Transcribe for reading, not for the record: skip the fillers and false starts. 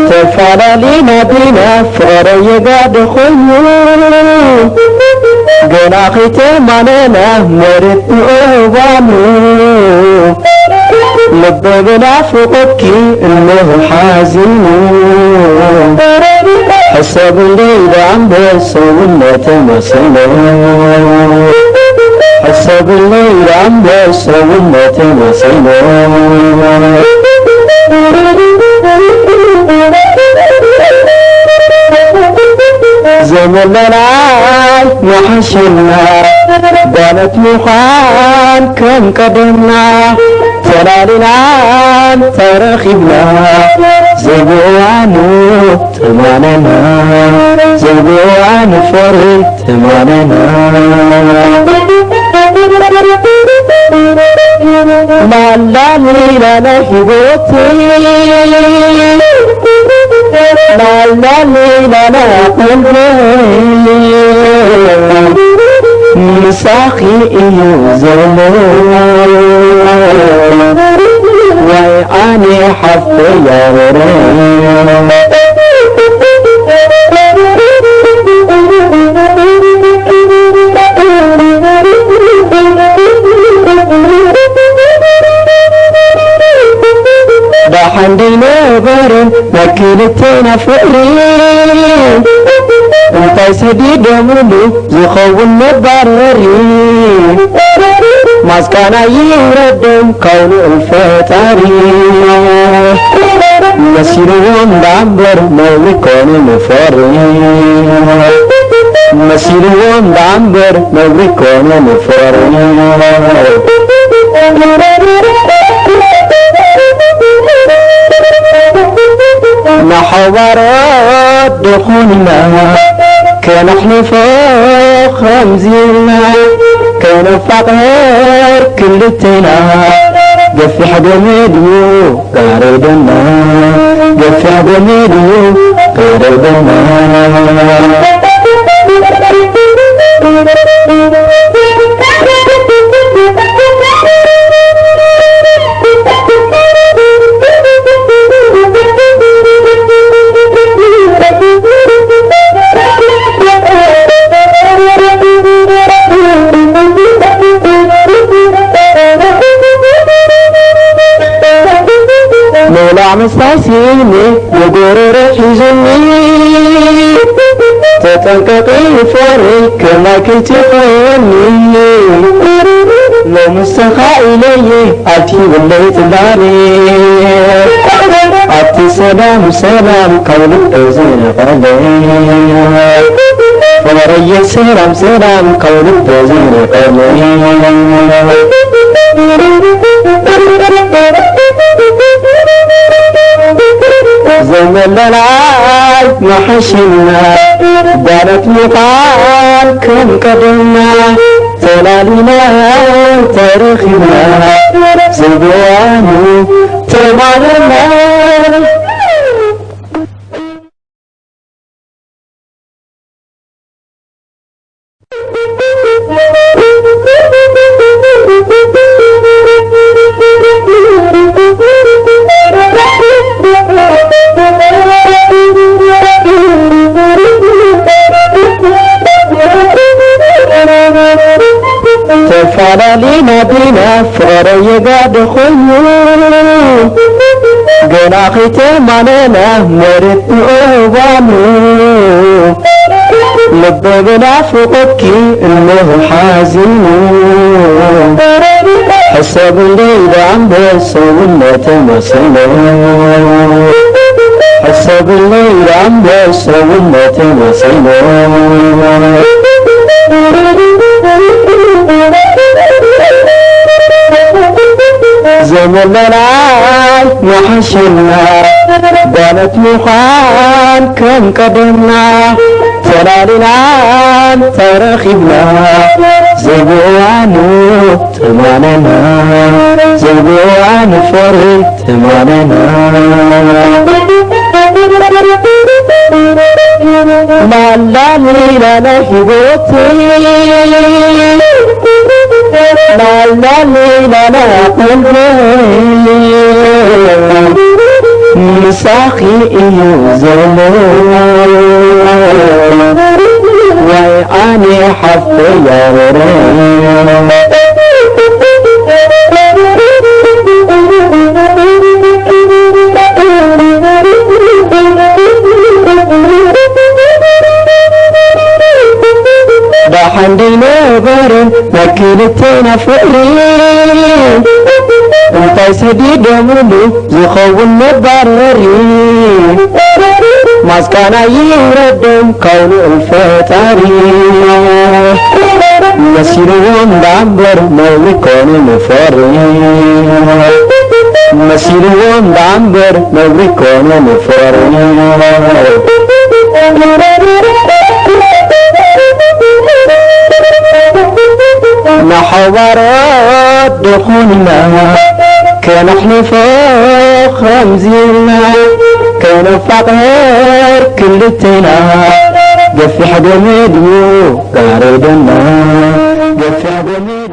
تفعلالينا بنا فقر يقعد خيو قناقيت ماننا مرت أوبانو لببنا فوقكي إنه حزين حسب الليل عم بسوينا تمسينا حسب الليل عم بسوينا تمسينا زمننا وحشنا بانت مخان كم قدمنا تلالنا ترخبنا زبوانو تماننا زبوان فريد تماننا ما لا لنا هبوتي لا لا لا قلبي مساخي يزلو ويعاني حفظ يا ورين حندينا بارن مكينتنا فقرين انت سديد مولو زخون مبررين ماسكانا يردم كون الفتاري مسيرهم دعبر مولي كون مفرين مسيرهم دعبر مولي كون مفرين محاورات دخولنا كان احنا فوق خمزينا كان فقير كلتنا قفي حدا ميديو قاردنا قفي حدا ميديو قاردنا مولا مستعسيني وقرر حزني تتنققي فورك ما كنت خوني لو مستخى إلي أتي وليت داري أتي سلام سلام قولك أزين قلي فري سلام سلام قولك أزين قلي زمننا وحشنا بانت مقال كم قدمنا تلالينا تاريخنا زبوانو تماننا تفعلالينا بنا فقر يقعد خيو قناقيت ماننا مرت أوبانو لببنا فوقكي إنه حزين حسب الليل عم بسوينا تمسينا حسب الليل عم بسوينا تمسينا زمننا وحشنا بانت مخان كم قدمنا تلالنا ترخبنا زبوانو تماننا زبوان فريت معنا لا لا لا لا حبوتي لا لا لا لا قلبي مساخي يزلو ويعاني حفي يا ورين حندي نبرن مكينتنا فقرين انت سدي دمولو زخون نبررين ماسكانا يردم كون الفتاري مسيرون دامبر مولي كون نفرين مسيرون دامبر مولي كون نفرين محورات دخولنا كان احنا فوق رمزينا كان فقير كلتنا قفي حدا مديو قاردنا قفي حدا